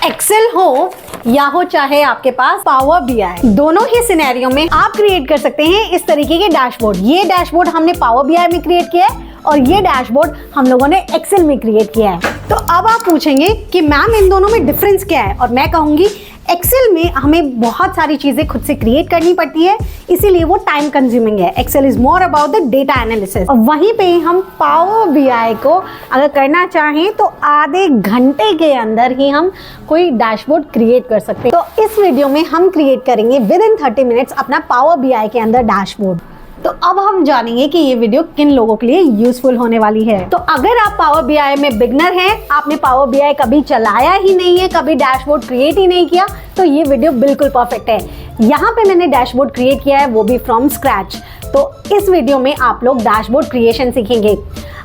Excel हो या हो चाहे आपके पास पावर बीआई, दोनों ही सिनेरियो में आप क्रिएट कर सकते हैं इस तरीके के डैशबोर्ड। ये डैशबोर्ड हमने पावर बीआई में क्रिएट किया है और ये डैशबोर्ड हम लोगों ने एक्सेल में क्रिएट किया है। तो अब आप पूछेंगे कि मैम इन दोनों में डिफरेंस क्या है, और मैं कहूंगी एक्सेल में हमें बहुत सारी चीजें खुद से क्रिएट करनी पड़ती है, इसीलिए वो टाइम कंज्यूमिंग है। Excel is more about the data analysis, और वहीं पे हम पावर बीआई को अगर करना चाहें तो आधे घंटे के अंदर ही हम कोई डैशबोर्ड क्रिएट कर सकते हैं। तो इस वीडियो में हम क्रिएट करेंगे विद इन 30 मिनट्स अपना पावर बीआई के अंदर डैशबोर्ड। तो अब हम जानेंगे कि ये वीडियो किन लोगों के लिए यूजफुल होने वाली है। तो अगर आप पावर बीआई में बिगनर हैं, आपने पावर बीआई कभी चलाया ही नहीं है, कभी डैशबोर्ड क्रिएट ही नहीं किया, तो ये वीडियो बिल्कुल परफेक्ट है। यहाँ पे मैंने डैशबोर्ड क्रिएट किया है, वो भी फ्रॉम स्क्रैच। तो इस वीडियो में आप लोग डैशबोर्ड क्रिएशन सीखेंगे।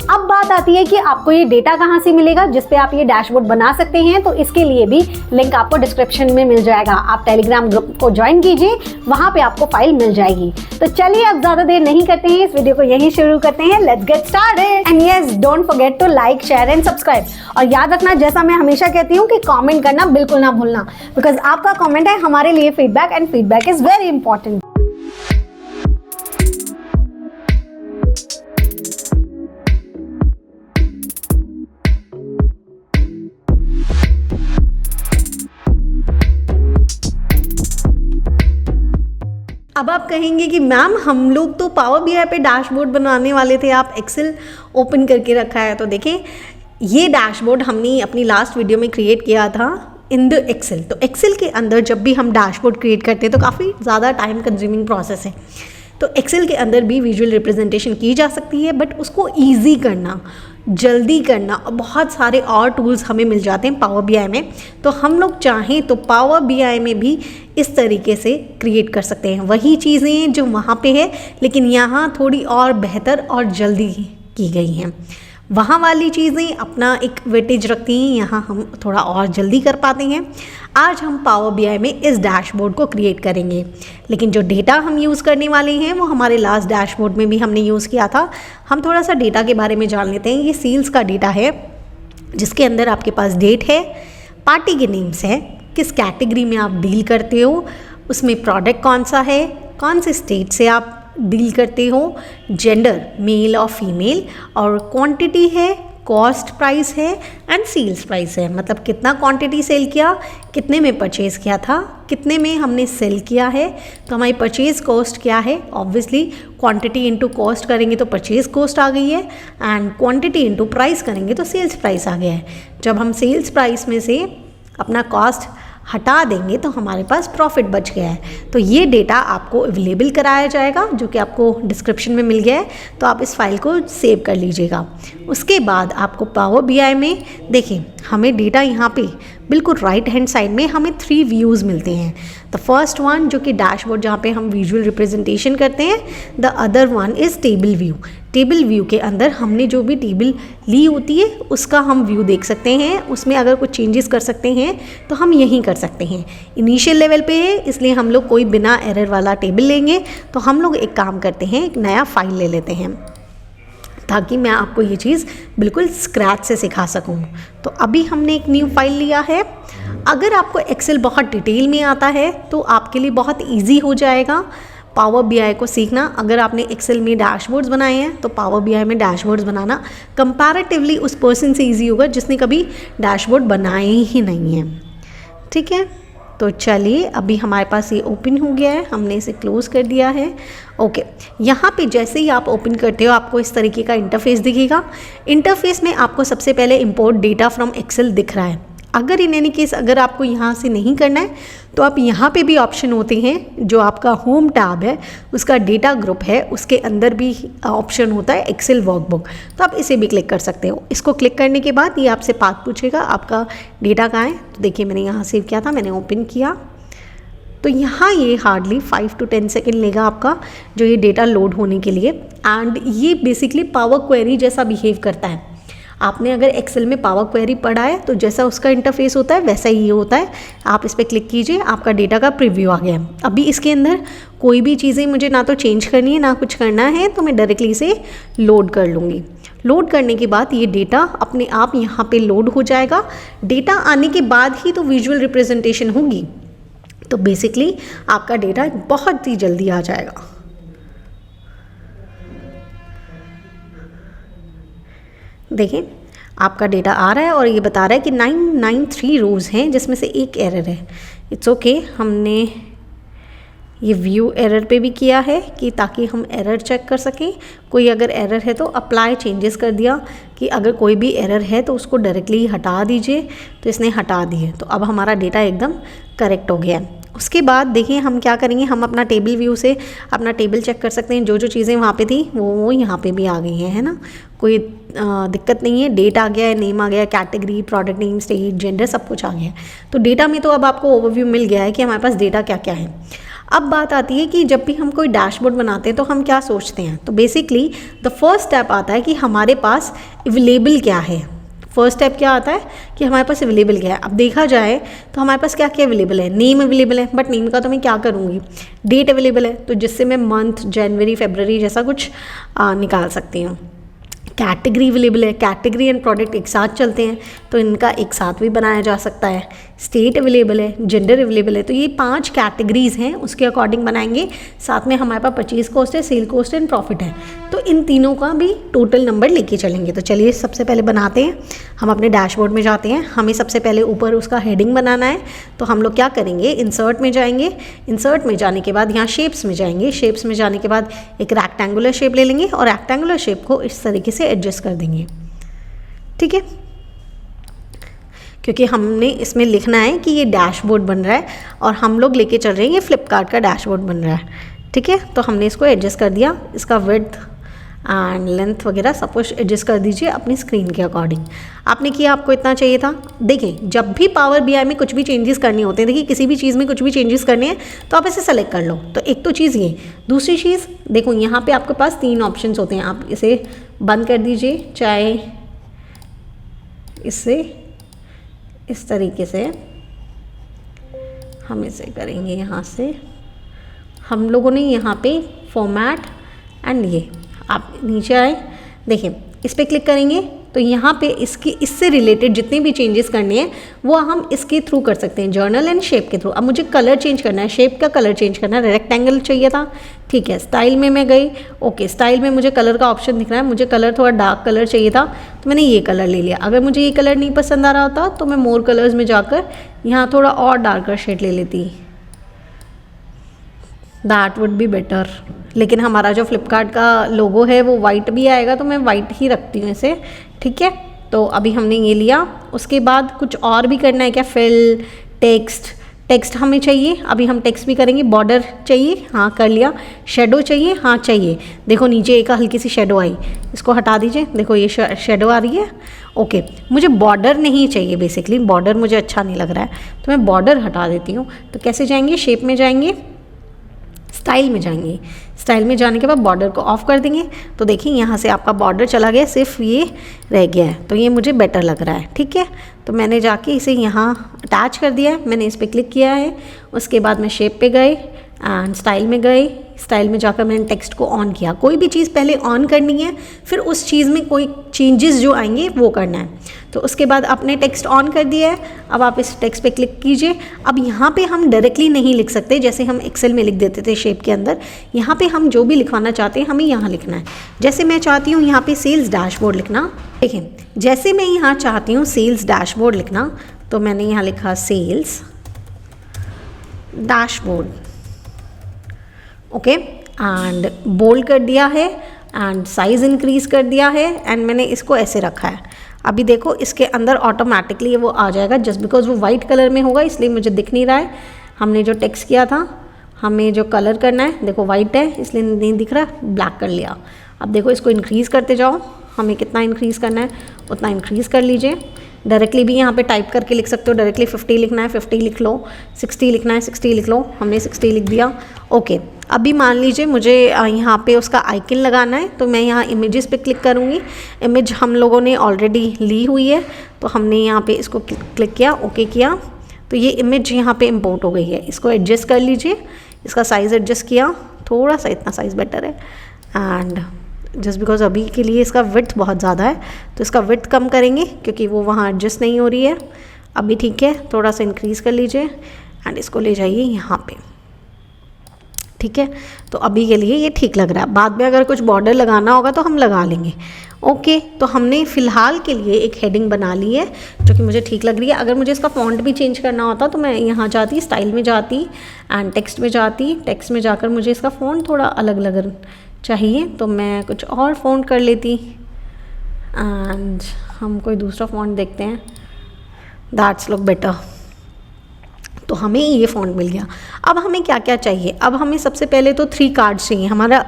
अब बात आती है कि आपको ये डेटा कहाँ से मिलेगा जिसपे आप ये डैशबोर्ड बना सकते हैं। तो इसके लिए भी लिंक आपको डिस्क्रिप्शन में मिल जाएगा। आप टेलीग्राम ग्रुप को ज्वाइन कीजिए, वहां पे आपको फाइल मिल जाएगी। तो चलिए अब ज्यादा देर नहीं करते हैं, इस वीडियो को यहीं शुरू करते हैं। Let's get started and yes, don't forget to like, share and subscribe. और याद रखना, जैसा मैं हमेशा कहती हूँ कि कमेंट करना बिल्कुल ना भूलना, बिकॉज आपका कमेंट है हमारे लिए feedback, and feedback is very important. अब आप कहेंगे कि मैम हम लोग तो पावर बीआई पे डैशबोर्ड बनाने वाले थे, आप एक्सेल ओपन करके रखा है। तो देखें, ये डैशबोर्ड हमने अपनी लास्ट वीडियो में क्रिएट किया था इन द एक्सेल। तो एक्सेल के अंदर जब भी हम डैशबोर्ड क्रिएट करते हैं तो काफ़ी ज़्यादा टाइम कंज्यूमिंग प्रोसेस है। तो एक्सेल के अंदर भी विजुअल रिप्रेजेंटेशन की जा सकती है, बट उसको ईजी करना, जल्दी करना, और बहुत सारे और टूल्स हमें मिल जाते हैं पावर बीआई में। तो हम लोग चाहें तो पावर बीआई में भी इस तरीके से क्रिएट कर सकते हैं वही चीज़ें जो वहाँ पे है, लेकिन यहाँ थोड़ी और बेहतर और जल्दी की गई हैं। वहाँ वाली चीज़ें अपना एक वेटेज रखती हैं, यहाँ हम थोड़ा और जल्दी कर पाते हैं। आज हम पावर बीआई में इस डैशबोर्ड को क्रिएट करेंगे, लेकिन जो डेटा हम यूज़ करने वाले हैं वो हमारे लास्ट डैशबोर्ड में भी हमने यूज़ किया था। हम थोड़ा सा डेटा के बारे में जान लेते हैं। ये सेल्स का डेटा है, जिसके अंदर आपके पास डेट है, पार्टी के नेम्स हैं, किस कैटेगरी में आप डील करते हो, उसमें प्रोडक्ट कौन सा है, कौन से स्टेट से आप डील करते हो, जेंडर मेल और फीमेल, और क्वांटिटी है, कॉस्ट प्राइस है, एंड सेल्स प्राइस है। मतलब कितना क्वांटिटी सेल किया, कितने में परचेज़ किया था, कितने में हमने सेल किया है, तो हमारी परचेज़ कॉस्ट क्या है। ऑब्वियसली क्वांटिटी इंटू कॉस्ट करेंगे तो परचेज़ कॉस्ट आ गई है, एंड क्वांटिटी इंटू प्राइस करेंगे तो सेल्स प्राइस आ गया है। जब हम सेल्स प्राइस में से अपना कॉस्ट हटा देंगे तो हमारे पास प्रॉफिट बच गया है। तो ये डेटा आपको अवेलेबल कराया जाएगा, जो कि आपको डिस्क्रिप्शन में मिल गया है। तो आप इस फाइल को सेव कर लीजिएगा। उसके बाद आपको पावर बीआई में देखें, हमें डेटा यहाँ पे बिल्कुल राइट हैंड साइड में हमें 3 व्यूज़ मिलते हैं। द फर्स्ट वन जो कि डैशबोर्ड जहाँ पे हम विजुअल रिप्रेजेंटेशन करते हैं, the other one is table view. Table view के अंदर हमने जो भी टेबल ली होती है उसका हम व्यू देख सकते हैं। उसमें अगर कुछ चेंजेस कर सकते हैं तो हम यहीं कर सकते हैं। इनिशियल लेवल पे है, इसलिए हम लोग कोई बिना एरर वाला टेबल लेंगे। तो हम लोग एक काम करते हैं, एक नया फाइल ले लेते हैं, ताकि मैं आपको ये चीज़ बिल्कुल स्क्रैच से सिखा सकूं। तो अभी हमने एक न्यू फाइल लिया है। अगर आपको एक्सेल बहुत डिटेल में आता है तो आपके लिए बहुत इजी हो जाएगा पावर बीआई को सीखना। अगर आपने एक्सेल में डैशबोर्ड्स बनाए हैं तो पावर बीआई में डैशबोर्ड्स बनाना कंपैरेटिवली उस पर्सन से इजी होगा जिसने कभी डैशबोर्ड बनाए ही नहीं है। ठीक है, तो चलिए अभी हमारे पास ये ओपन हो गया है, हमने इसे क्लोज़ कर दिया है। ओके, यहाँ पे जैसे ही आप ओपन करते हो आपको इस तरीके का इंटरफेस दिखेगा। इंटरफेस में आपको सबसे पहले इंपोर्ट डेटा फ्रॉम एक्सेल दिख रहा है। अगर इन एनी केस अगर आपको यहाँ से नहीं करना है तो आप यहाँ पे भी ऑप्शन होते हैं, जो आपका होम टैब है उसका डेटा ग्रुप है, उसके अंदर भी ऑप्शन होता है एक्सेल वर्कबुक। तो आप इसे भी क्लिक कर सकते हो। इसको क्लिक करने के बाद ये आपसे पाथ पूछेगा, आपका डेटा कहाँ है। तो देखिए मैंने यहाँ सेव किया था, मैंने ओपन किया, तो यहाँ ये हार्डली 5 to 10 सेकेंड लेगा आपका जो ये डेटा लोड होने के लिए। एंड ये बेसिकली पावर क्वेरी जैसा बिहेव करता है। आपने अगर एक्सेल में पावर क्वेरी पढ़ा है तो जैसा उसका इंटरफेस होता है वैसा ही होता है। आप इस पर क्लिक कीजिए, आपका डेटा का प्रीव्यू आ गया है। अभी इसके अंदर कोई भी चीज़ें मुझे ना तो चेंज करनी है ना कुछ करना है, तो मैं डायरेक्टली इसे लोड कर लूँगी। लोड करने के बाद ये डेटा अपने आप यहाँ पे लोड हो जाएगा। डेटा आने के बाद ही तो विजुअल रिप्रेजेंटेशन होगी, तो बेसिकली आपका डेटा बहुत ही जल्दी आ जाएगा। देखिए आपका डेटा आ रहा है और ये बता रहा है कि 993 रोज़ हैं जिसमें से एक एरर है। इट्स ओके, हमने ये व्यू एरर पे भी किया है कि ताकि हम एरर चेक कर सकें। कोई अगर एरर है तो अप्लाई चेंजेस कर दिया कि अगर कोई भी एरर है तो उसको डायरेक्टली हटा दीजिए, तो इसने हटा दिए, तो अब हमारा डेटा एकदम करेक्ट हो गया है। उसके बाद देखिए हम क्या करेंगे, हम अपना टेबल व्यू से अपना टेबल चेक कर सकते हैं। जो जो चीज़ें वहाँ पे थी वो यहाँ पे भी आ गई हैं, है ना, कोई दिक्कत नहीं है। डेट आ गया है, नेम आ गया, category, product name, state, gender, सब कुछ आ गया है। तो डेटा में तो अब आपको ओवरव्यू मिल गया है कि हमारे पास डेटा क्या क्या है। अब बात आती है कि जब भी हम कोई डैशबोर्ड बनाते हैं तो हम क्या सोचते हैं। तो बेसिकली द फर्स्ट स्टेप आता है कि हमारे पास अवेलेबल क्या है। फर्स्ट स्टेप क्या आता है कि हमारे पास अवेलेबल क्या है। अब देखा जाए तो हमारे पास क्या क्या अवेलेबल है। नेम अवेलेबल है, बट नेम का तो मैं क्या करूँगी। डेट अवेलेबल है, तो जिससे मैं मंथ, जनवरी, फरवरी जैसा कुछ निकाल सकती हूँ। कैटेगरी अवेलेबल है, कैटेगरी एंड प्रोडक्ट एक साथ चलते हैं तो इनका एक साथ भी बनाया जा सकता है। स्टेट अवेलेबल है, जेंडर अवेलेबल है, तो ये 5 कैटेगरीज हैं, उसके अकॉर्डिंग बनाएंगे। साथ में हमारे पास परचेज कॉस्ट है, सेल कॉस्ट एंड प्रॉफिट है, तो इन तीनों का भी टोटल नंबर लेके चलेंगे। तो चलिए सबसे पहले बनाते हैं। हम अपने डैशबोर्ड में जाते हैं। हमें सबसे पहले ऊपर उसका हेडिंग बनाना है, तो हम लोग क्या करेंगे, इंसर्ट में जाएंगे। इंसर्ट में जाने के बाद यहाँ शेप्स में जाएंगे। शेप्स में जाने के बाद एक रेक्टेंगुलर शेप ले लेंगे और रेक्टेंगुलर शेप को इस तरीके से एडजस्ट कर देंगे, ठीक है, क्योंकि हमने इसमें लिखना है कि ये डैशबोर्ड बन रहा है और हम लोग लेके चल रहे हैं ये फ्लिपकार्ट का डैशबोर्ड बन रहा है, ठीक है। तो हमने इसको एडजस्ट कर दिया। इसका विड्थ एंड लेंथ वगैरह सब कुछ एडजस्ट कर दीजिए अपनी स्क्रीन के अकॉर्डिंग। आपने किया, आपको इतना चाहिए था। देखिए जब भी पावर बीआई में कुछ भी चेंजेस करने होते हैं, देखिए किसी भी चीज़ में कुछ भी चेंजेस करने हैं तो आप इसे सेलेक्ट कर लो। तो एक तो चीज़ ये, दूसरी चीज़ देखो यहाँ पे आपके पास 3 ऑप्शंस होते हैं। आप इसे बंद कर दीजिए, चाहे इससे इस तरीके से हम इसे करेंगे। यहाँ से हम लोगों ने यहाँ पे फॉर्मेट एंड ये आप नीचे आए, देखिए इस पर क्लिक करेंगे तो यहाँ पे इससे रिलेटेड जितने भी चेंजेस करने हैं वो हम इसके थ्रू कर सकते हैं, जर्नल एंड शेप के थ्रू। अब मुझे कलर चेंज करना है, शेप का कलर चेंज करना है, रेक्टेंगल चाहिए था, ठीक है। स्टाइल में मैं गई, ओके, स्टाइल में मुझे कलर का ऑप्शन दिख रहा है, मुझे कलर थोड़ा डार्क कलर चाहिए था तो मैंने ये कलर ले लिया। अगर मुझे ये कलर नहीं पसंद आ रहा होता तो मैं मोर कलर्स में जाकर यहाँ थोड़ा और डार्कर शेड ले लेती, दैट वुड बी बेटर। लेकिन हमारा जो फ्लिपकार्ट का लोगो है वो वाइट भी आएगा तो मैं वाइट ही रखती हूँ इसे, ठीक है। तो अभी हमने ये लिया। उसके बाद कुछ और भी करना है क्या, फिल, टेक्स्ट हमें चाहिए, अभी हम टेक्स्ट भी करेंगे। बॉर्डर चाहिए, हाँ कर लिया। शेडो चाहिए, हाँ चाहिए। देखो नीचे एक हल्की सी शेडो आई, इसको हटा दीजिए, देखो ये शेडो आ रही है, ओके। मुझे बॉर्डर नहीं चाहिए, बेसिकली बॉर्डर मुझे अच्छा नहीं लग रहा है तो मैं बॉर्डर हटा देती हूँ। तो कैसे जाएंगे, शेप में जाएंगे, स्टाइल में जाएंगे। स्टाइल में जाने के बाद बॉर्डर को ऑफ कर देंगे तो देखिए यहाँ से आपका बॉर्डर चला गया, सिर्फ ये रह गया है, तो ये मुझे बेटर लग रहा है, ठीक है। तो मैंने जाके इसे यहाँ अटैच कर दिया है, मैंने इस पर क्लिक किया है। उसके बाद मैं शेप पे गए एंड स्टाइल में गए। स्टाइल में जाकर मैंने टेक्स्ट को ऑन किया। कोई भी चीज़ पहले ऑन करनी है, फिर उस चीज़ में कोई चेंजेस जो आएंगे वो करना है। तो उसके बाद आपने टेक्स्ट ऑन कर दिया है। अब आप इस टेक्स्ट पे क्लिक कीजिए। अब यहाँ पे हम डायरेक्टली नहीं लिख सकते जैसे हम एक्सेल में लिख देते थे शेप के अंदर। यहाँ पे हम जो भी लिखवाना चाहते हैं हमें यहाँ लिखना है। जैसे मैं चाहती हूँ यहाँ पे सेल्स डैशबोर्ड लिखना, देखिए जैसे मैं यहाँ चाहती हूँ सेल्स डैशबोर्ड लिखना, तो मैंने यहाँ लिखा sales dashboard, okay, and bold कर दिया है एंड साइज़ इंक्रीज़ कर दिया है एंड मैंने इसको ऐसे रखा है। अभी देखो इसके अंदर ऑटोमेटिकली वो आ जाएगा, जस्ट बिकॉज वो वाइट कलर में होगा इसलिए मुझे दिख नहीं रहा है। हमने जो टेक्स्ट किया था, हमें जो कलर करना है, देखो वाइट है इसलिए नहीं दिख रहा, ब्लैक कर लिया। अब देखो इसको इंक्रीज़ करते जाओ, हमें कितना इंक्रीज़ करना है उतना इंक्रीज़ कर लीजिए। डायरेक्टली भी यहाँ पे टाइप करके लिख सकते हो, डायरेक्टली 50 लिखना है 50 लिख लो, 60 लिखना है 60 लिख लो, हमने 60 लिख दिया, ओके। अभी मान लीजिए मुझे यहाँ पे उसका आइकन लगाना है तो मैं यहाँ इमेजेस पे क्लिक करूँगी। इमेज हम लोगों ने ऑलरेडी ली हुई है तो हमने यहाँ पे इसको क्लिक किया, ओके किया, तो ये इमेज यहाँ पे इंपोर्ट हो गई है। इसको एडजस्ट कर लीजिए, इसका साइज़ एडजस्ट किया, थोड़ा सा इतना साइज़ बेटर है एंड जस्ट बिकॉज अभी के लिए इसका विड्थ बहुत ज़्यादा है, तो इसका विड्थ कम करेंगे क्योंकि वो वहाँ एडजस्ट नहीं हो रही है। अभी ठीक है, थोड़ा सा इंक्रीज़ कर लीजिए एंड इसको ले जाइए यहाँ पे, ठीक है। तो अभी के लिए ये ठीक लग रहा है, बाद में अगर कुछ बॉर्डर लगाना होगा तो हम लगा लेंगे। ओके, तो हमने फ़िलहाल के लिए एक हेडिंग बना ली है जो कि मुझे ठीक लग रही है। अगर मुझे इसका फ़ॉन्ट भी चेंज करना होता तो मैं यहाँ जाती, स्टाइल में जाती एंड टेक्स्ट में जाती। टेक्स्ट में जाकर मुझे इसका फ़ॉन्ट थोड़ा अलग अलग चाहिए तो मैं कुछ और फ़ॉन्ट कर लेती एंड हम कोई दूसरा फ़ॉन्ट देखते हैं, दैट्स लुक बेटर। तो हमें ये फ़ॉन्ट मिल गया। अब हमें क्या क्या चाहिए, अब हमें सबसे पहले तो 3 कार्ड्स चाहिए। हमारा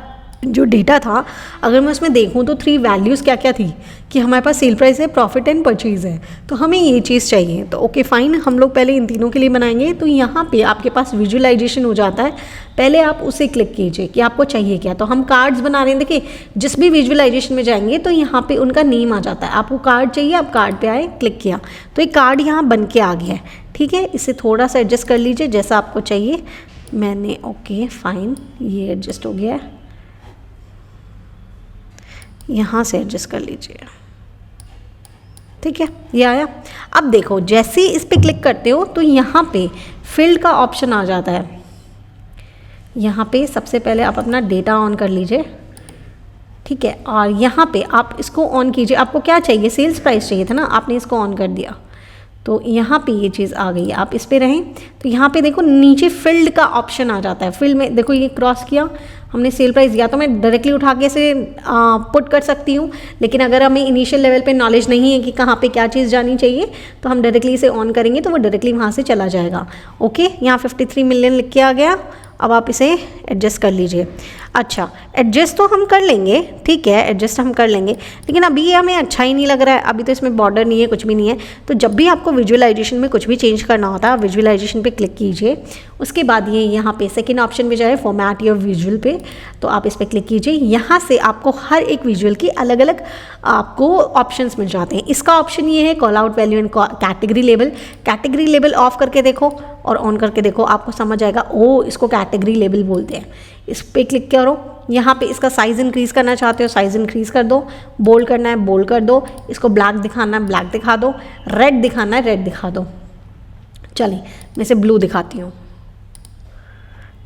जो डेटा था, अगर मैं उसमें देखूँ तो 3 वैल्यूज़ क्या क्या थी कि हमारे पास सेल प्राइस है, प्रॉफिट एंड परचेज़ है, तो हमें ये चीज़ चाहिए। तो ओके फाइन, हम लोग पहले इन तीनों के लिए बनाएंगे। तो यहाँ पे आपके पास विजुअलाइजेशन हो जाता है, पहले आप उसे क्लिक कीजिए कि आपको चाहिए क्या। तो हम कार्ड्स बना रहे हैं, देखिए जिस भी विजुअलाइजेशन में जाएंगे तो यहाँ पे उनका नेम आ जाता है। आपको कार्ड चाहिए, आप कार्ड पे आए, क्लिक किया तो एक कार्ड यहाँ बन के आ गया है, ठीक है। इसे थोड़ा सा एडजस्ट कर लीजिए जैसा आपको चाहिए। मैंने ओके फाइन, ये एडजस्ट हो गया है, यहाँ से एडजस्ट कर लीजिए, ठीक है, ये आया। अब देखो जैसे ही इस पे क्लिक करते हो तो यहाँ पे फील्ड का ऑप्शन आ जाता है। यहाँ पे सबसे पहले आप अपना डेटा ऑन कर लीजिए, ठीक है, और यहाँ पे आप इसको ऑन कीजिए। आपको क्या चाहिए, सेल्स प्राइस चाहिए था ना, आपने इसको ऑन कर दिया तो यहाँ पे ये चीज़ आ गई। आप इस पे रहें तो यहाँ पे देखो नीचे फील्ड का ऑप्शन आ जाता है। फील्ड में देखो ये क्रॉस किया हमने, सेल प्राइस दिया तो मैं डायरेक्टली उठा के इसे पुट कर सकती हूँ, लेकिन अगर हमें इनिशियल लेवल पे नॉलेज नहीं है कि कहाँ पे क्या चीज़ जानी चाहिए तो हम डायरेक्टली इसे ऑन करेंगे तो वो डायरेक्टली वहाँ से चला जाएगा। ओके, यहाँ 53 मिलियन लिख के आ गया। अब आप इसे एडजस्ट कर लीजिए। अच्छा, एडजस्ट तो हम कर लेंगे, ठीक है, एडजस्ट हम कर लेंगे, लेकिन अभी ये हमें अच्छा ही नहीं लग रहा है। अभी तो इसमें बॉर्डर नहीं है, कुछ भी नहीं है। तो जब भी आपको विजुअलाइजेशन में कुछ भी चेंज करना होता है, विजुअलाइजेशन पे क्लिक कीजिए। उसके बाद ये यहाँ पे सेकेंड ऑप्शन में जाए, फॉर्मेट योर विजुअल पे, तो आप इस पर क्लिक कीजिए। यहाँ से आपको हर एक विजुअल की अलग अलग आपको ऑप्शंस मिल जाते हैं। इसका ऑप्शन ये है call out value and category level. Category level of करके देखो और ऑन करके देखो, आपको समझ आएगा। ओ, इसको कैटेगरी लेवल बोलते हैं। इस पर क्लिक करो, यहाँ पे इसका साइज़ इंक्रीज़ करना चाहते हो, साइज़ इंक्रीज़ कर दो। बोल्ड करना है, बोल्ड कर दो। इसको ब्लैक दिखाना है, ब्लैक दिखा दो। रेड दिखाना है, रेड दिखा दो। चलिए मैं इसे ब्लू दिखाती हूँ,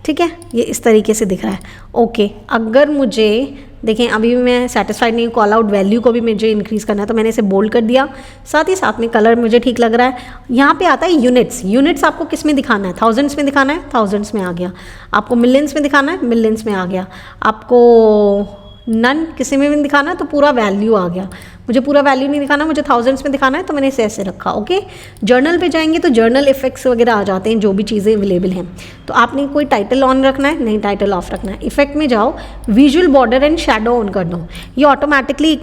ठीक है, ये इस तरीके से दिख रहा है। ओके, अगर मुझे देखें अभी भी मैं सेटिस्फाइड नहीं हूँ, कॉल आउट वैल्यू को भी मुझे इंक्रीज़ करना है तो मैंने इसे बोल्ड कर दिया। साथ ही साथ में कलर मुझे ठीक लग रहा है। यहाँ पे आता है यूनिट्स। यूनिट्स आपको किस में दिखाना है, थाउजेंड्स में दिखाना है, थाउजेंड्स में आ गया। आपको मिलियंस में दिखाना है, मिलियंस में आ गया। आपको नन किसी में भी दिखाना है तो पूरा वैल्यू आ गया। मुझे पूरा वैल्यू नहीं दिखाना, मुझे थाउजेंड्स में दिखाना है तो मैंने इसे ऐसे रखा। ओके, जर्नल पे जाएंगे तो जर्नल इफेक्ट्स वगैरह आ जाते हैं, जो भी चीज़ें अवेलेबल हैं। तो आपने कोई टाइटल ऑन रखना है, नहीं टाइटल ऑफ रखना है। इफेक्ट में जाओ, visual border and shadow on कर दो। ये ऑटोमेटिकली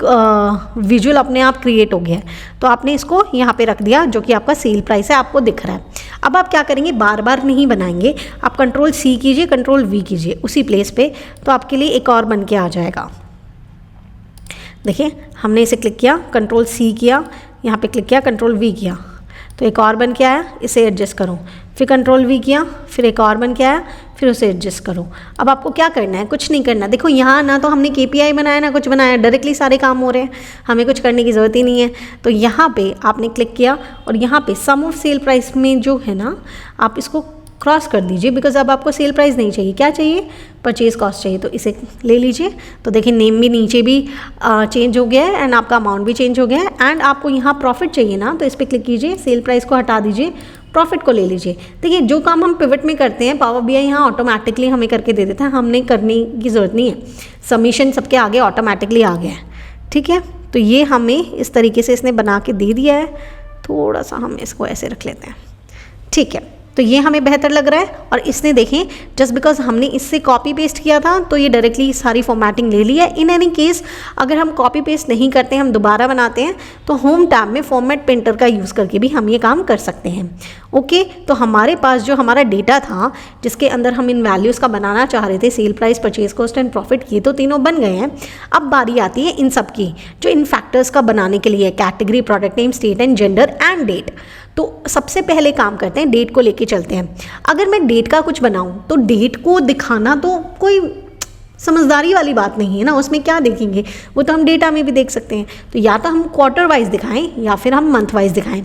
विजुअल अपने आप क्रिएट हो गया है, तो आपने इसको यहाँ पे रख दिया जो कि आपका सेल प्राइस है, आपको दिख रहा है। अब आप क्या करेंगे, बार बार नहीं बनाएंगे, आप कंट्रोल C कीजिए, कंट्रोल V कीजिए उसी प्लेस पे, तो आपके लिए एक और बन के आ जाएगा। देखिए हमने इसे क्लिक किया, कंट्रोल C किया, यहाँ पे क्लिक किया, कंट्रोल V किया तो एक और बन के आया। इसे एडजस्ट करो, फिर कंट्रोल V किया, फिर एक और बन के आया, फिर उसे एडजस्ट करो। अब आपको क्या करना है, कुछ नहीं करना। देखो यहाँ ना तो हमने KPI बनाया ना कुछ बनाया, डायरेक्टली सारे काम हो रहे हैं, हमें कुछ करने की ज़रूरत ही नहीं है। तो यहाँ पे आपने क्लिक किया और यहाँ पे सम ऑफ सेल प्राइस में जो है ना, आप इसको क्रॉस कर दीजिए, बिकॉज अब आपको सेल प्राइस नहीं चाहिए, क्या चाहिए, परचेज कॉस्ट चाहिए। तो इसे ले लीजिए। तो देखिए नेम भी नीचे भी चेंज हो गया है एंड आपका अमाउंट भी चेंज हो गया है। एंड आपको यहाँ प्रॉफिट चाहिए ना, तो इस पर क्लिक कीजिए, सेल प्राइस को हटा दीजिए, प्रॉफिट को ले लीजिए। देखिए जो काम हम पिवट में करते हैं, पावर BI यहाँ ऑटोमेटिकली हमें करके दे देता है, हमने करने की ज़रूरत नहीं है। सबमिशन सबके आगे ऑटोमेटिकली आ गया है, ठीक है। तो ये हमें इस तरीके से इसने बना के दे दिया है। थोड़ा सा हम इसको ऐसे रख लेते हैं, ठीक है। तो ये हमें बेहतर लग रहा है। और इसने देखें जस्ट बिकॉज हमने इससे कॉपी पेस्ट किया था तो ये डायरेक्टली सारी फॉर्मेटिंग ले ली है। इन एनी केस अगर हम कॉपी पेस्ट नहीं करते हैं, हम दोबारा बनाते हैं, तो होम टैब में फॉर्मेट पेंटर का यूज़ करके भी हम ये काम कर सकते हैं। ओके, तो हमारे पास जो हमारा डेटा था जिसके अंदर हम इन वैल्यूज़ का बनाना चाह रहे थे, sale price, purchase cost and profit, ये तो तीनों बन गए हैं। अब बारी आती है इन सब की, जो इन फैक्टर्स का बनाने के लिए category, product name, state and gender and date. तो सबसे पहले काम करते हैं, डेट को लेके चलते हैं। अगर मैं डेट का कुछ बनाऊं तो डेट को दिखाना तो कोई समझदारी वाली बात नहीं है ना, उसमें क्या देखेंगे, वो तो हम डेटा में भी देख सकते हैं। तो या तो हम क्वार्टर वाइज दिखाएं या फिर हम मंथ वाइज दिखाएं।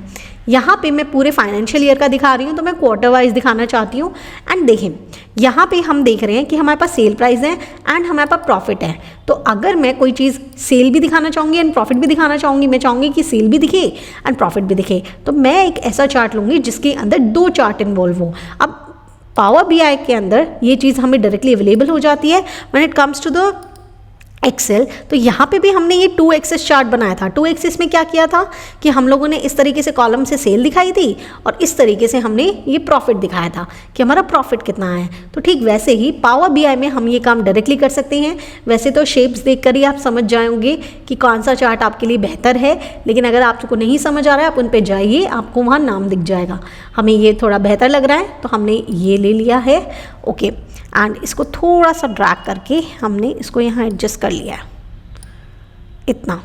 यहाँ पे मैं पूरे फाइनेंशियल ईयर का दिखा रही हूँ, तो मैं क्वार्टर वाइज दिखाना चाहती हूँ। एंड देखें यहाँ पे हम देख रहे हैं कि हमारे पास सेल प्राइस है एंड हमारे पास प्रॉफिट है। तो अगर मैं कोई चीज़ सेल भी दिखाना चाहूँगी एंड प्रॉफिट भी दिखाना चाहूँगी, मैं चाहूँगी कि सेल भी दिखे एंड प्रॉफिट भी दिखे, तो मैं एक ऐसा चार्ट लूँगी जिसके अंदर 2 चार्ट इन्वॉल्व हो। अब पावर BI के अंदर ये चीज़ हमें डायरेक्टली अवेलेबल हो जाती है when it comes to the Excel. तो यहाँ पे भी हमने ये 2 एक्सिस चार्ट बनाया था। 2 एक्सिस में क्या किया था कि हम लोगों ने इस तरीके से कॉलम से सेल दिखाई थी और इस तरीके से हमने ये प्रॉफिट दिखाया था कि हमारा प्रॉफिट कितना है। तो ठीक वैसे ही पावर BI में हम ये काम डायरेक्टली कर सकते हैं। वैसे तो शेप्स देखकर ही आप समझ जाएंगे कि कौन सा चार्ट आपके लिए बेहतर है, लेकिन अगर आपको नहीं समझ आ रहा है आप उन पर जाइए, आपको वहाँ नाम दिख जाएगा। हमें ये थोड़ा बेहतर लग रहा है तो हमने ये ले लिया है, ओके। एंड इसको थोड़ा सा ड्रैग करके हमने इसको यहाँ एडजस्ट कर लिया है इतना।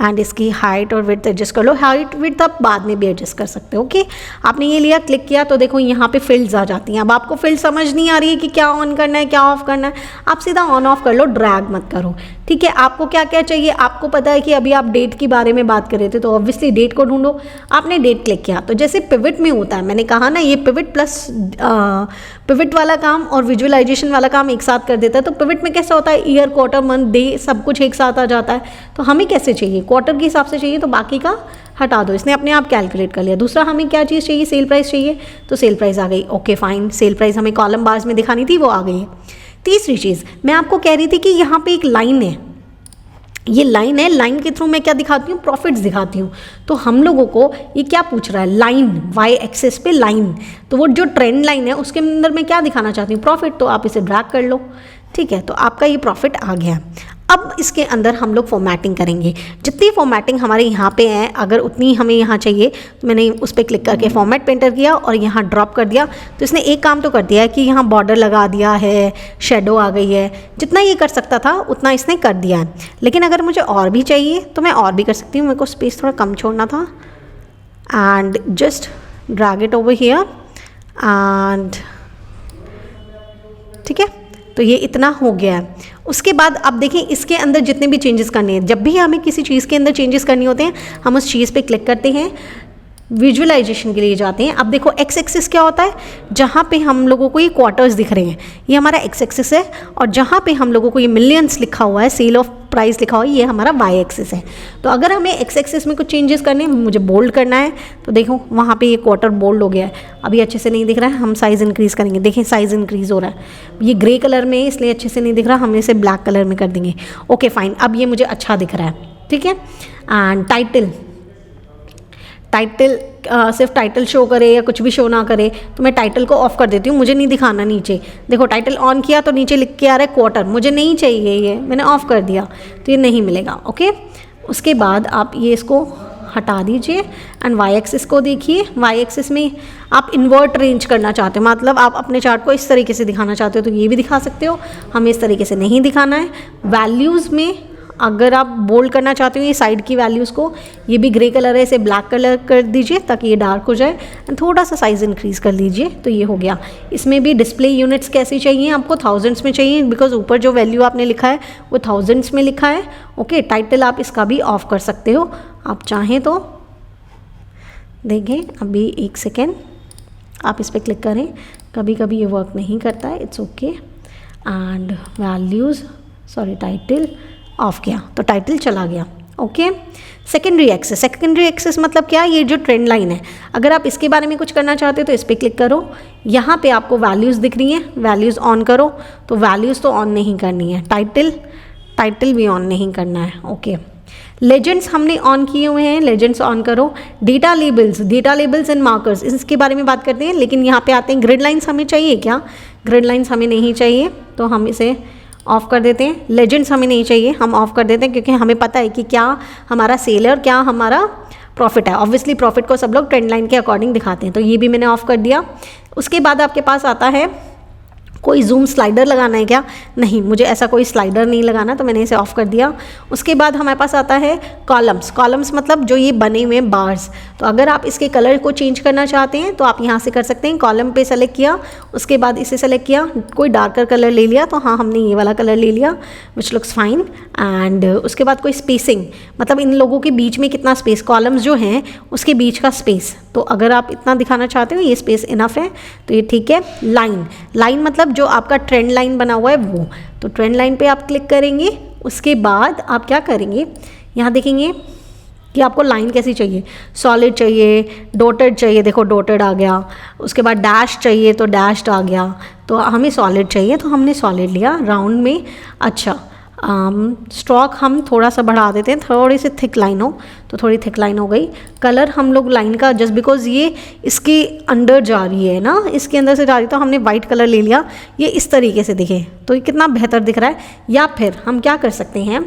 एंड इसकी हाइट और विड्थ एडजस्ट कर लो। हाइट विड्थ आप बाद में भी एडजस्ट कर सकते हो, ओके। आपने ये लिया, क्लिक किया तो देखो यहाँ पे फील्ड्स आ जाती हैं। अब आपको फील्ड समझ नहीं आ रही है कि क्या ऑन करना है क्या ऑफ करना है, आप सीधा ऑन ऑफ कर लो, ड्रैग मत करो, ठीक है। आपको क्या क्या चाहिए, आपको पता है कि अभी आप डेट के बारे में बात कर रहे थे, तो ऑब्वियसली डेट को ढूंढो। आपने डेट क्लिक किया तो जैसे पिवट में होता है, मैंने कहा ना ये पिवट प्लस पिवट वाला काम और विजुअलाइजेशन वाला काम एक साथ कर देता है। तो पिवट में कैसा होता है, ईयर, क्वार्टर, मंथ, डे सब कुछ एक साथ आ जाता है। तो हमें कैसे चाहिए, क्वार्टर के हिसाब से चाहिए, तो बाकी का हटा दो, इसने अपने आप कैलकुलेट कर लिया। दूसरा हमें क्या चीज़ चाहिए, सेल प्राइस चाहिए, तो सेल प्राइस आ गई, ओके फाइन। सेल प्राइस हमें कॉलम बार्स में दिखानी थी, वो आ गई है। तीसरी चीज़ मैं आपको कह रही थी कि यहाँ पे एक लाइन है, ये लाइन है, लाइन के थ्रू मैं क्या दिखाती हूँ, प्रॉफिट्स दिखाती हूँ। तो हम लोगों को ये क्या पूछ रहा है, लाइन, वाई एक्सेस पे लाइन, तो वो जो ट्रेंड लाइन है उसके अंदर मैं क्या दिखाना चाहती हूँ, प्रॉफिट। तो आप इसे ड्रैग कर लो, ठीक है। तो आपका ये प्रॉफिट आ गया। अब इसके अंदर हम लोग फॉर्मेटिंग करेंगे। जितनी फॉर्मेटिंग हमारे यहाँ पे है, अगर उतनी हमें यहाँ चाहिए तो मैंने उस पर क्लिक करके फॉर्मेट पे एंटर किया और यहाँ ड्रॉप कर दिया। तो इसने एक काम तो कर दिया है कि यहाँ बॉर्डर लगा दिया है, शेडो आ गई है, जितना ये कर सकता था उतना इसने कर दिया है। लेकिन अगर मुझे और भी चाहिए तो मैं और भी कर सकती हूँ। मेरे को स्पेस थोड़ा कम छोड़ना था and just drag it over here and ठीक है। तो ये इतना हो गया है। उसके बाद अब देखें इसके अंदर जितने भी चेंजेस करने हैं, जब भी हमें किसी चीज़ के अंदर चेंजेस करनी होते हैं हम उस चीज़ पे क्लिक करते हैं, विजुअलाइजेशन के लिए जाते हैं। अब देखो एक्स एक्सिस क्या होता है, जहाँ पे हम लोगों को ये क्वार्टर्स दिख रहे हैं ये हमारा एक्स एक्सिस है, और जहाँ पे हम लोगों को ये मिलियंस लिखा हुआ है, सेल ऑफ प्राइस लिखा हुआ है, ये हमारा वाई एक्सिस है। तो अगर हमें एक्स एक्सिस में कुछ चेंजेस करने हैं, मुझे बोल्ड करना है, तो देखो वहाँ पे ये क्वार्टर बोल्ड हो गया है। अभी अच्छे से नहीं दिख रहा है, हम साइज़ इंक्रीज़ करेंगे। देखें साइज़ इंक्रीज़ हो रहा है, ये ग्रे कलर में है इसलिए अच्छे से नहीं दिख रहा, हम इसे ब्लैक कलर में कर देंगे। ओके फाइन, अब ये मुझे अच्छा दिख रहा है, ठीक है। एंड टाइटल सिर्फ टाइटल शो करे या कुछ भी शो ना करे तो मैं टाइटल को ऑफ कर देती हूँ, मुझे नहीं दिखाना नीचे। देखो टाइटल ऑन किया तो नीचे लिख के आ रहा है क्वार्टर, मुझे नहीं चाहिए, ये मैंने ऑफ कर दिया तो ये नहीं मिलेगा, ओके। उसके बाद आप ये इसको हटा दीजिए एंड वाई एक्सिस को देखिए। वाई एक्सिस में आप इन्वर्ट रेंज करना चाहते हो, मतलब आप अपने चार्ट को इस तरीके से दिखाना चाहते हो तो ये भी दिखा सकते हो, हमें इस तरीके से नहीं दिखाना है। वैल्यूज़ में अगर आप बोल्ड करना चाहते हो ये साइड की वैल्यूज़ को, ये भी ग्रे कलर है, इसे ब्लैक कलर कर दीजिए ताकि ये डार्क हो जाए एंड थोड़ा सा साइज़ इंक्रीज़ कर लीजिए, तो ये हो गया। इसमें भी डिस्प्ले यूनिट्स कैसी चाहिए आपको, थाउजेंड्स में चाहिए, बिकॉज ऊपर जो वैल्यू आपने लिखा है वो थाउजेंड्स में लिखा है, ओके। टाइटल आप इसका भी ऑफ कर सकते हो आप चाहें तो। देखें अभी एक सेकेंड, आप इस पर क्लिक करें, कभी कभी ये वर्क नहीं करता है, it's okay. And values, sorry title of किया तो टाइटल चला गया, ओके। सेकेंडरी एक्सेस मतलब क्या, ये जो ट्रेंड लाइन है, अगर आप इसके बारे में कुछ करना चाहते हो तो इस पर क्लिक करो। यहाँ पे आपको वैल्यूज़ दिख रही हैं, वैल्यूज़ ऑन करो, तो वैल्यूज़ तो ऑन नहीं करनी है, टाइटल भी ऑन नहीं करना है, ओके। लेजेंड्स हमने ऑन किए हुए हैं, लेजेंड्स ऑन करो। डेटा लेबल्स एंड मार्कर्स, इसके बारे में बात करते हैं, लेकिन यहाँ पे आते हैं ग्रिड लाइन्स हमें चाहिए क्या, ग्रिड लाइन्स हमें नहीं चाहिए तो हम इसे ऑफ कर देते हैं। लेजेंड्स हमें नहीं चाहिए, हम ऑफ कर देते हैं क्योंकि हमें पता है कि क्या हमारा सेल है और क्या हमारा प्रॉफिट है। ऑब्वियसली प्रॉफिट को सब लोग ट्रेंड लाइन के अकॉर्डिंग दिखाते हैं, तो ये भी मैंने ऑफ कर दिया। उसके बाद आपके पास आता है कोई जूम स्लाइडर लगाना है क्या? नहीं, मुझे ऐसा कोई स्लाइडर नहीं लगाना, तो मैंने इसे ऑफ कर दिया। उसके बाद हमारे पास आता है कॉलम्स। कॉलम्स मतलब जो ये बने हुए बार्स। तो अगर आप इसके कलर को चेंज करना चाहते हैं तो आप यहाँ से कर सकते हैं। कॉलम पे सेलेक्ट किया, उसके बाद इसे सेलेक्ट किया, कोई डार्कर कलर ले लिया, तो हाँ हमने ये वाला कलर ले लिया विच लुक्स फाइन। एंड उसके बाद कोई स्पेसिंग, मतलब इन लोगों के बीच में कितना स्पेस, कॉलम्स जो हैं उसके बीच का स्पेस, तो अगर आप इतना दिखाना चाहते हो ये स्पेस इनफ है तो ये ठीक है। लाइन, लाइन मतलब जो आपका ट्रेंड लाइन बना हुआ है वो, तो ट्रेंड लाइन पे आप क्लिक करेंगे। उसके बाद आप क्या करेंगे, यहाँ देखेंगे कि आपको लाइन कैसी चाहिए, सॉलिड चाहिए, डॉटेड चाहिए, देखो डॉटेड आ गया। उसके बाद डैश चाहिए तो डैश्ड आ गया। तो हमें सॉलिड चाहिए तो हमने सॉलिड लिया राउंड में। अच्छा, स्ट्रोक हम थोड़ा सा बढ़ा देते हैं, थोड़ी सी थिक लाइन हो तो थोड़ी थिक लाइन हो गई। कलर हम लोग लाइन का जस्ट बिकॉज ये इसके अंदर जा रही है ना, इसके अंदर से जा रही है, तो हमने वाइट कलर ले लिया। ये इस तरीके से दिखे तो ये कितना बेहतर दिख रहा है। या फिर हम क्या कर सकते हैं,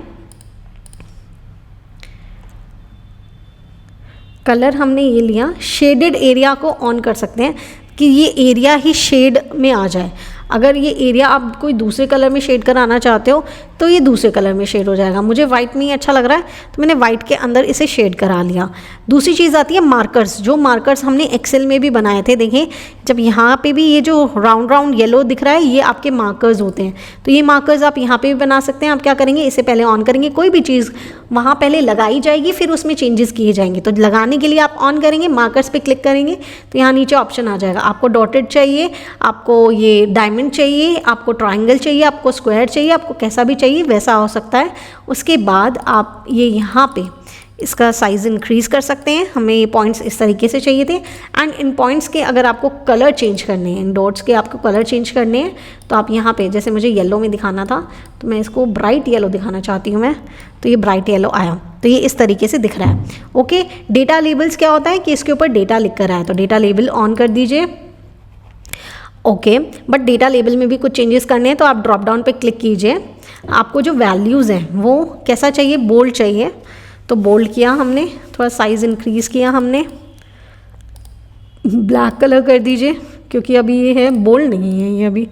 कलर हमने ये लिया, शेडेड एरिया को ऑन कर सकते हैं कि ये एरिया ही शेड में आ जाए। अगर ये एरिया आप कोई दूसरे कलर में शेड कराना चाहते हो तो ये दूसरे कलर में शेड हो जाएगा। मुझे वाइट में ही अच्छा लग रहा है तो मैंने वाइट के अंदर इसे शेड करा लिया। दूसरी चीज़ आती है मार्कर्स। जो मार्कर्स हमने एक्सेल में भी बनाए थे, देखें जब यहाँ पे भी ये जो राउंड राउंड येलो दिख रहा है ये आपके मार्कर्स होते हैं। तो ये मार्कर्स आप यहाँ पे भी बना सकते हैं। आप क्या करेंगे, इसे पहले ऑन करेंगे, कोई भी चीज़ वहाँ पहले लगाई जाएगी फिर उसमें चेंजेस किए जाएंगे। तो लगाने के लिए आप ऑन करेंगे, मार्कर्स पे क्लिक करेंगे तो यहाँ नीचे ऑप्शन आ जाएगा। आपको डॉटेड चाहिए, आपको ये डायमंड चाहिए, आपको ट्रायंगल चाहिए, आपको स्क्वायर चाहिए, आपको कैसा भी चाहिए वैसा हो सकता है। उसके बाद आप ये यहाँ पे इसका साइज़ इंक्रीज़ कर सकते हैं। हमें ये पॉइंट्स इस तरीके से चाहिए थे। एंड इन पॉइंट्स के अगर आपको कलर चेंज करने हैं, इन डॉट्स के आपको कलर चेंज करने हैं तो आप यहाँ पे, जैसे मुझे येलो में दिखाना था तो मैं इसको ब्राइट येलो दिखाना चाहती हूँ मैं, तो ये ब्राइट येलो आया, तो ये इस तरीके से दिख रहा है। ओके, डेटा लेबल्स क्या होता है कि इसके ऊपर डेटा लिख कर आया, तो डेटा लेबल ऑन कर दीजिए। ओके, बट डेटा लेबल में भी कुछ चेंजेस करने हैं तो आप ड्रॉप डाउन पे क्लिक कीजिए। आपको जो वैल्यूज़ हैं वो कैसा चाहिए, बोल्ड चाहिए, तो बोल्ड किया हमने, थोड़ा साइज़ इंक्रीज़ किया हमने, ब्लैक कलर कर दीजिए क्योंकि अभी ये है बोल्ड नहीं है, ये अभी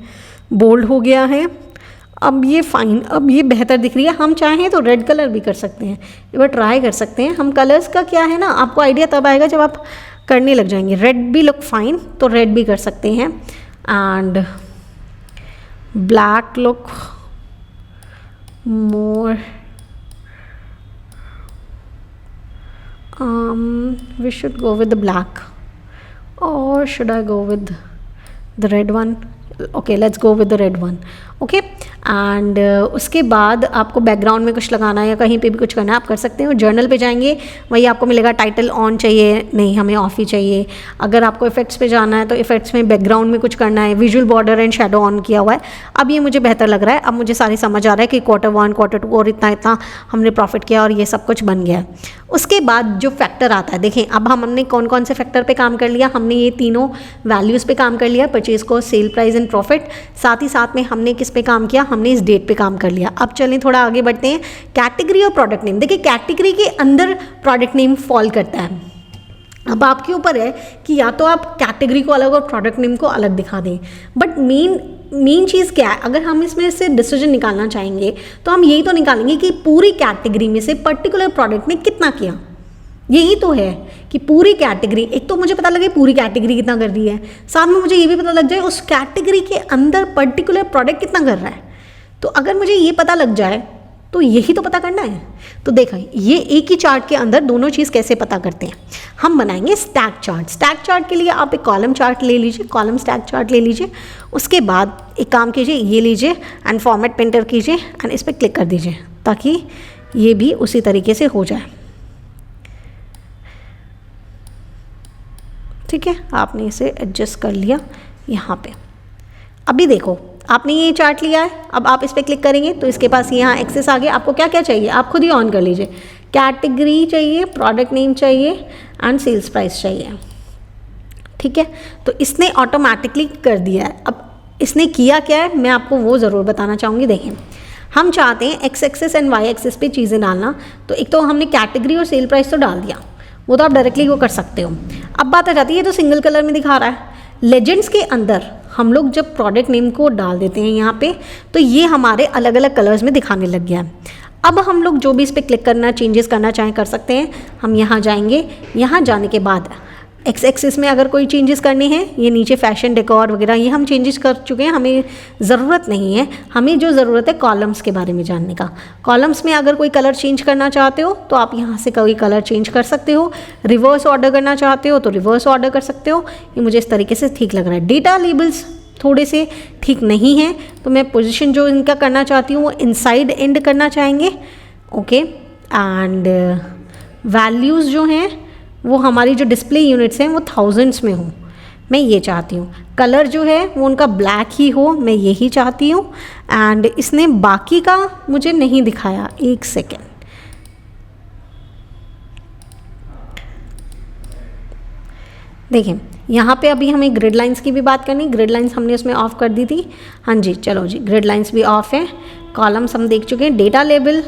बोल्ड हो गया है। अब ये फाइन, अब ये बेहतर दिख रही है। हम चाहें तो रेड कलर भी कर सकते हैं, एक बार ट्राई कर सकते हैं। हम कलर्स का क्या है ना, आपको आइडिया तब आएगा जब आप करने लग जाएंगे। रेड भी लुक फाइन, तो रेड भी कर सकते हैं। And black look more, we should go with the black or should I go with the red one? Okay, let's go with the red one. Okay, and उसके बाद आपको background में कुछ लगाना है या कहीं पे भी कुछ करना है आप कर सकते हो। जर्नल पे जाएंगे, वही आपको मिलेगा टाइटल ऑन चाहिए, नहीं हमें ऑफ ही चाहिए। अगर आपको इफेक्ट्स पे जाना है तो इफेक्ट्स में बैकग्राउंड में कुछ करना है, visual border and shadow on किया हुआ है। अब ये मुझे बेहतर लग रहा है, अब मुझे सारी समझ आ रहा है कि Q1 Q2 और इतना इतना हमने प्रॉफिट किया और ये सब कुछ बन गया है। उसके बाद जो फैक्टर आता है, देखें अब हमने कौन कौन से फैक्टर पे काम कर लिया। हमने ये तीनों वैल्यूज़ पे काम कर लिया, purchase cost, sale price and profit. साथ ही साथ में हमने किस पे काम किया, हमने इस डेट पे काम कर लिया। अब चलें थोड़ा आगे बढ़ते हैं, कैटेगरी और प्रोडक्ट नेम। देखिए कैटेगरी के अंदर प्रोडक्ट नेम फॉल करता है। अब आपके ऊपर है कि या तो आप कैटेगरी को अलग और प्रोडक्ट नेम को अलग दिखा दें, बट मेन चीज़ क्या है, अगर हम इसमें से डिसीजन निकालना चाहेंगे तो हम यही तो निकालेंगे कि पूरी कैटेगरी में से पर्टिकुलर प्रोडक्ट ने कितना किया। यही तो है कि पूरी कैटेगरी, एक तो मुझे पता लगे पूरी कैटेगरी कितना कर रही है, साथ में मुझे ये भी पता लग जाए उस कैटेगरी के अंदर पर्टिकुलर प्रोडक्ट कितना कर रहा है। तो अगर मुझे ये पता लग जाए तो यही तो पता करना है। तो देखा, ये एक ही चार्ट के अंदर दोनों चीज़ कैसे पता करते हैं। हम बनाएंगे स्टैक चार्ट। स्टैक चार्ट के लिए आप एक कॉलम चार्ट ले लीजिए, कॉलम स्टैक चार्ट ले लीजिए। उसके बाद एक काम कीजिए, ये लीजिए एंड फॉर्मेट पेंटर कीजिए एंड इस पर क्लिक कर दीजिए ताकि ये भी उसी तरीके से हो जाए। ठीक है, आपने इसे एडजस्ट कर लिया यहाँ पे। अभी देखो आपने ये चार्ट लिया है, अब आप इस पर क्लिक करेंगे तो इसके पास यहाँ एक्सेस आ गया। आपको क्या क्या चाहिए आप खुद ही ऑन कर लीजिए। कैटेगरी चाहिए, प्रोडक्ट नेम चाहिए एंड सेल्स प्राइस चाहिए। ठीक है, तो इसने ऑटोमेटिकली कर दिया है। अब इसने किया क्या है मैं आपको वो ज़रूर बताना चाहूँगी। देखें, हम चाहते हैं X axis and Y axis पे चीज़ें डालना, तो एक तो हमने कैटेगरी और सेल प्राइस तो डाल दिया, वो तो आप डायरेक्टली वो कर सकते हो। अब बात आ जाती है, ये तो सिंगल कलर में दिखा रहा है। लेजेंड्स के अंदर हम लोग जब प्रोडक्ट नेम को डाल देते हैं यहाँ पे, तो ये हमारे अलग अलग कलर्स में दिखाने लग गया है। अब हम लोग जो भी इस पर क्लिक करना, चेंजेस करना चाहें कर सकते हैं। हम यहाँ जाएंगे, यहाँ जाने के बाद एक्स एक्सिस में अगर कोई चेंजेस करने हैं, ये नीचे फैशन डेकोर वगैरह ये हम चेंजेस कर चुके हैं, हमें ज़रूरत नहीं है। हमें जो ज़रूरत है कॉलम्स के बारे में जानने का। कॉलम्स में अगर कोई कलर चेंज करना चाहते हो तो आप यहाँ से कोई कलर चेंज कर सकते हो। रिवर्स ऑर्डर करना चाहते हो तो रिवर्स ऑर्डर कर सकते हो। ये मुझे इस तरीके से ठीक लग रहा है। डेटा लेबल्स थोड़े से ठीक नहीं हैं, तो मैं पोजीशन जो इनका करना चाहती हूँ वो इनसाइड एंड करना चाहेंगे। ओके, एंड वैल्यूज़ जो हैं वो हमारी जो डिस्प्ले यूनिट्स हैं वो थाउजेंड्स में हो, मैं ये चाहती हूँ। कलर जो है वो उनका ब्लैक ही हो, मैं यही चाहती हूँ। एंड इसने बाकी का मुझे नहीं दिखाया, एक सेकेंड। देखिए यहाँ पे अभी हमें ग्रिड लाइंस की भी बात करनी। ग्रिड लाइंस हमने उसमें ऑफ कर दी थी। हाँ जी, चलो जी, ग्रिड लाइंस भी ऑफ है। कॉलम्स हम देख चुके हैं। Data label,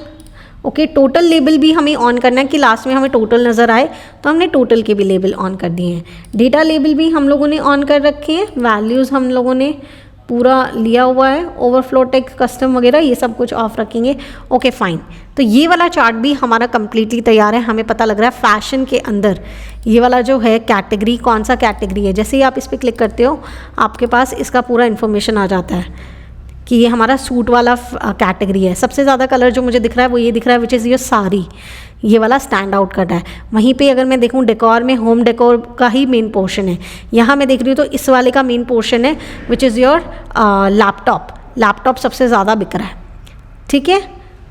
okay, total label भी हमें ऑन करना है कि लास्ट में हमें टोटल नज़र आए, तो हमने टोटल के भी लेबल ऑन कर दिए हैं। डेटा लेबल भी हम लोगों ने ऑन कर रखे हैं। वैल्यूज़ हम लोगों ने पूरा लिया हुआ है। ओवरफ्लो टेक्स्ट, कस्टम वगैरह ये सब कुछ ऑफ रखेंगे। ओके फाइन, तो ये वाला चार्ट भी हमारा कम्प्लीटली तैयार है। हमें पता लग रहा है फैशन के अंदर ये वाला जो है कैटेगरी, कौन सा कैटेगरी है। जैसे ही आप इस पर क्लिक करते हो आपके पास इसका पूरा इन्फॉर्मेशन आ जाता है कि ये हमारा सूट वाला कैटेगरी है। सबसे ज़्यादा कलर जो मुझे दिख रहा है वो ये दिख रहा है, विच इज़ योर साड़ी। ये वाला स्टैंड आउट कर रहा है। वहीं पे अगर मैं देखूँ डेकोर में, होम डेकोर का ही मेन पोर्शन है। यहाँ मैं देख रही हूँ तो इस वाले का मेन पोर्शन है, which is your laptop. Laptop सबसे ज़्यादा बिक रहा है, ठीक है।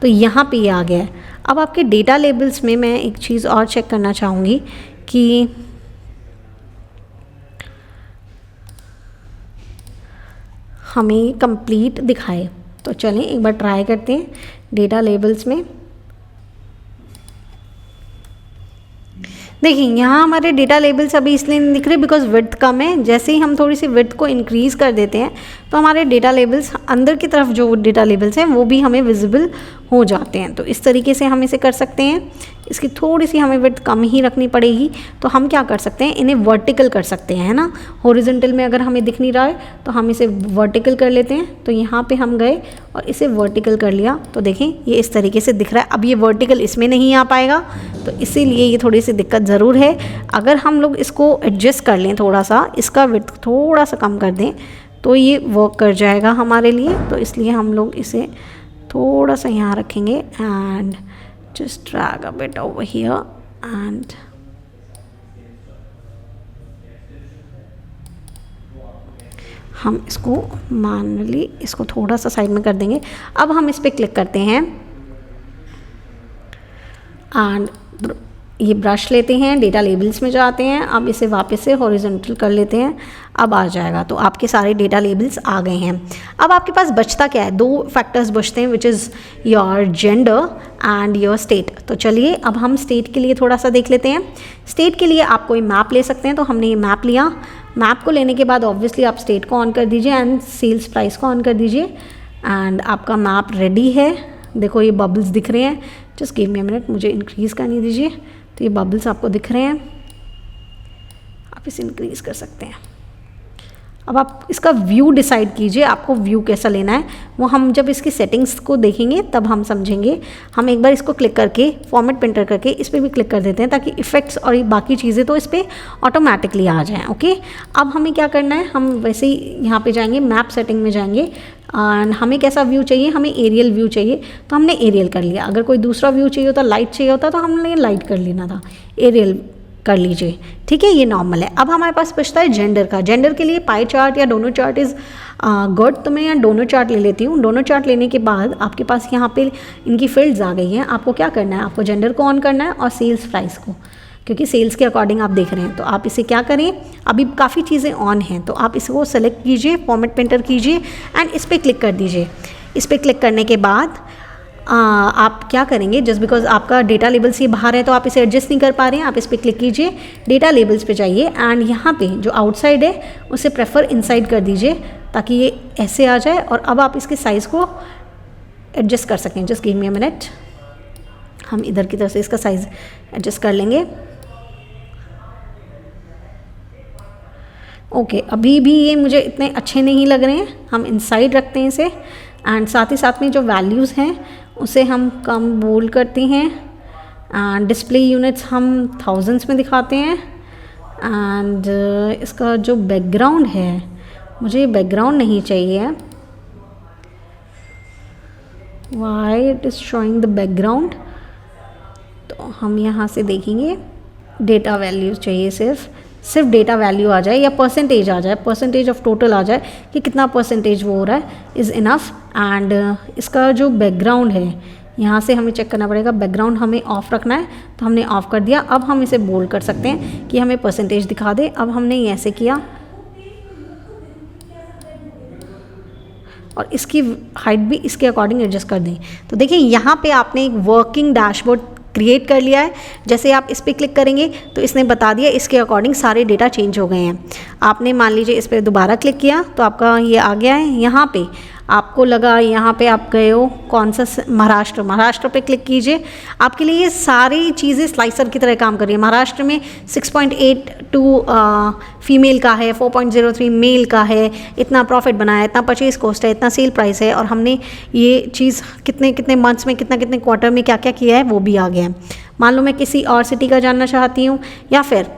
तो यहाँ पे ये आ गया है। अब आपके डेटा लेबल्स में मैं एक चीज़ और चेक करना चाहूँगी कि हमें कंप्लीट दिखाए। तो चलें एक बार ट्राई करते हैं डेटा लेबल्स में। देखिए यहाँ हमारे डेटा लेबल्स अभी इसलिए नहीं दिख रहे बिकॉज विड्थ कम है। जैसे ही हम थोड़ी सी विड्थ को इंक्रीज़ कर देते हैं तो हमारे डेटा लेबल्स अंदर की तरफ जो डेटा लेबल्स हैं वो भी हमें विजिबल हो जाते हैं। तो इस तरीके से हम इसे कर सकते हैं। इसकी थोड़ी सी हमें विड्थ कम ही रखनी पड़ेगी। तो हम क्या कर सकते हैं, इन्हें वर्टिकल कर सकते हैं, है ना। हॉरिजॉन्टल में अगर हमें दिख नहीं रहा है तो हम इसे वर्टिकल कर लेते हैं। तो यहाँ पे हम गए और इसे वर्टिकल कर लिया, तो देखें ये इस तरीके से दिख रहा है। अब ये वर्टिकल इसमें नहीं आ पाएगा, तो इसीलिए ये थोड़ी सी दिक्कत ज़रूर है। अगर हम लोग इसको एडजस्ट कर लें, थोड़ा सा इसका विड्थ थोड़ा सा कम कर दें तो ये वर्क कर जाएगा हमारे लिए। तो इसलिए हम लोग इसे थोड़ा सा यहाँ रखेंगे and just drag a bit over here and हम इसको मैनुअली इसको थोड़ा सा साइड में कर देंगे। अब हम इस पर क्लिक करते हैं एंड ये ब्रश लेते हैं, डेटा लेबल्स में जाते हैं। अब इसे वापस से हॉरिजॉन्टल कर लेते हैं, अब आ जाएगा। तो आपके सारे डेटा लेबल्स आ गए हैं। अब आपके पास बचता क्या है, दो फैक्टर्स बचते हैं, which is your gender and your state. तो चलिए अब हम स्टेट के लिए थोड़ा सा देख लेते हैं। स्टेट के लिए आप कोई मैप ले सकते हैं, तो हमने ये मैप लिया। मैप को लेने के बाद ऑब्वियसली आप स्टेट को ऑन कर दीजिए एंड सेल्स प्राइस को ऑन कर दीजिए एंड आपका मैप रेडी है। देखो ये बबल्स दिख रहे हैं। Just give me a minute, मुझे इंक्रीज़ करने दीजिए। तो ये बबल्स आपको दिख रहे हैं, आप इसे इंक्रीज़ कर सकते हैं। अब आप इसका व्यू डिसाइड कीजिए, आपको व्यू कैसा लेना है। वो हम जब इसकी सेटिंग्स को देखेंगे तब हम समझेंगे। हम एक बार इसको क्लिक करके फॉर्मेट पेंटर करके इस पर भी क्लिक कर देते हैं ताकि इफ़ेक्ट्स और बाकी चीज़ें तो इस पर ऑटोमेटिकली आ जाएँ। ओके, अब हमें क्या करना है, हम वैसे ही यहाँ पे जाएंगे, मैप सेटिंग में जाएंगे एंड हमें कैसा व्यू चाहिए, हमें एरियल व्यू चाहिए। तो हमने एरियल कर लिया। अगर कोई दूसरा व्यू चाहिए होता, लाइट चाहिए होता, तो हमने लाइट कर लेना था, एरियल कर लीजिए, ठीक है। ये नॉर्मल है। अब हमारे पास बचता है जेंडर का। जेंडर के लिए पाई चार्ट या डोनो चार्ट इज़ गुड। तो मैं यहाँ डोनो चार्ट ले लेती हूँ। डोनो चार्ट लेने के बाद आपके पास यहाँ पे इनकी फील्ड्स आ गई हैं। आपको क्या करना है, आपको जेंडर को ऑन करना है और सेल्स प्राइस को, क्योंकि सेल्स के अकॉर्डिंग आप देख रहे हैं। तो आप इसे क्या करें, अभी काफ़ी चीज़ें ऑन हैं, तो आप इसको सेलेक्ट कीजिए, फॉर्मेट पेंटर कीजिए एंड इस पर क्लिक कर दीजिए। इस पर क्लिक करने के बाद आप क्या करेंगे, जस्ट बिकॉज आपका डेटा लेबल्स ये बाहर है तो आप इसे एडजस्ट नहीं कर पा रहे हैं, आप इस पर क्लिक कीजिए, डेटा लेबल्स पे जाइए एंड यहाँ पे जो आउटसाइड है उसे प्रेफर इनसाइड कर दीजिए ताकि ये ऐसे आ जाए। और अब आप इसके साइज़ को एडजस्ट कर सकें। Just give me a minute, हम इधर की तरफ से इसका साइज़ एडजस्ट कर लेंगे। ओके, अभी भी ये मुझे इतने अच्छे नहीं लग रहे हैं, हम इनसाइड रखते हैं इसे। एंड साथ ही साथ में जो वैल्यूज़ हैं उसे हम कम बोल्ड करते हैं। एंड डिस्प्ले यूनिट्स हम थाउजेंड्स में दिखाते हैं। एंड इसका जो बैकग्राउंड है, मुझे बैकग्राउंड नहीं चाहिए। Why it is showing the background, तो हम यहाँ से देखेंगे डेटा वैल्यूज़ चाहिए, सिर्फ डेटा वैल्यू आ जाए या परसेंटेज आ जाए, परसेंटेज ऑफ टोटल आ जाए कि कितना परसेंटेज वो हो रहा है, इज़ इनफ। एंड इसका जो बैकग्राउंड है यहाँ से हमें चेक करना पड़ेगा, बैकग्राउंड हमें ऑफ़ रखना है, तो हमने ऑफ़ कर दिया। अब हम इसे बोल्ड कर सकते हैं कि हमें परसेंटेज दिखा दे। अब हमने ये ऐसे किया और इसकी हाइट भी इसके अकॉर्डिंग एडजस्ट कर दें। तो देखिए यहाँ पे आपने एक वर्किंग डैशबोर्ड क्रिएट कर लिया है। जैसे आप इस पर क्लिक करेंगे तो इसने बता दिया इसके अकॉर्डिंग सारे डेटा चेंज हो गए हैं। आपने मान लीजिए इस पर दोबारा क्लिक किया तो आपका ये आ गया है। यहाँ पे आपको लगा, यहाँ पे आप गए हो कौन सा, महाराष्ट्र पे क्लिक कीजिए। आपके लिए ये सारी चीज़ें स्लाइसर की तरह काम कर रही है। महाराष्ट्र में 6.82 फीमेल का है, 4.03 मेल का है, इतना प्रॉफिट बनाया, इतना परचेज कॉस्ट है, इतना सेल प्राइस है, और हमने ये चीज़ कितने कितने मंथ्स में, कितने क्वार्टर में क्या क्या किया है वो भी आ गया है। मान लो मैं किसी और सिटी का जानना चाहती हूँ या फिर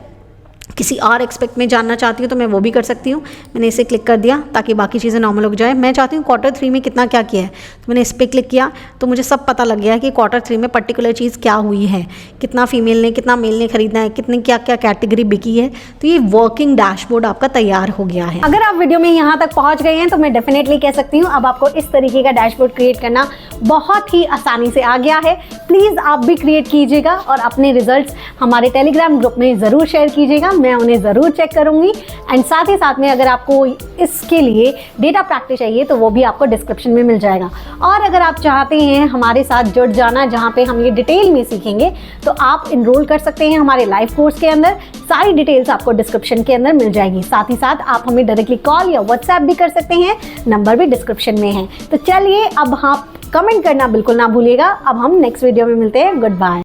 किसी और एक्सपेक्ट में जानना चाहती हूँ तो मैं वो भी कर सकती हूँ। मैंने इसे क्लिक कर दिया ताकि बाकी चीज़ें नॉर्मल हो जाए। मैं चाहती हूँ Q3 में कितना क्या किया है, तो मैंने इस पर क्लिक किया तो मुझे सब पता लग गया कि Q3 में पर्टिकुलर चीज़ क्या हुई है, कितना फीमेल ने कितना मेल ने खरीदना है, कितनी क्या क्या कैटेगरी बिकी है। तो ये वर्किंग डैशबोर्ड आपका तैयार हो गया है। अगर आप वीडियो में यहाँ तक पहुँच गए हैं तो मैं डेफिनेटली कह सकती हूँ अब आपको इस तरीके का डैशबोर्ड क्रिएट करना बहुत ही आसानी से आ गया है। प्लीज़ आप भी क्रिएट कीजिएगा और अपने रिजल्ट्स हमारे टेलीग्राम ग्रुप में ज़रूर शेयर कीजिएगा, मैं उन्हें ज़रूर चेक करूँगी। एंड साथ ही साथ में अगर आपको इसके लिए डेटा प्रैक्टिस चाहिए तो वो भी आपको डिस्क्रिप्शन में मिल जाएगा। और अगर आप चाहते हैं हमारे साथ जुड़ जाना जहाँ पे हम ये डिटेल में सीखेंगे तो आप इनरोल कर सकते हैं हमारे लाइव कोर्स के अंदर। सारी डिटेल्स आपको डिस्क्रिप्शन के अंदर मिल जाएगी। साथ ही साथ आप हमें डायरेक्टली कॉल या व्हाट्सएप भी कर सकते हैं, नंबर भी डिस्क्रिप्शन में है। तो चलिए अब आप कमेंट करना बिल्कुल ना भूलिएगा। अब हम नेक्स्ट वीडियो में मिलते हैं। Good bye.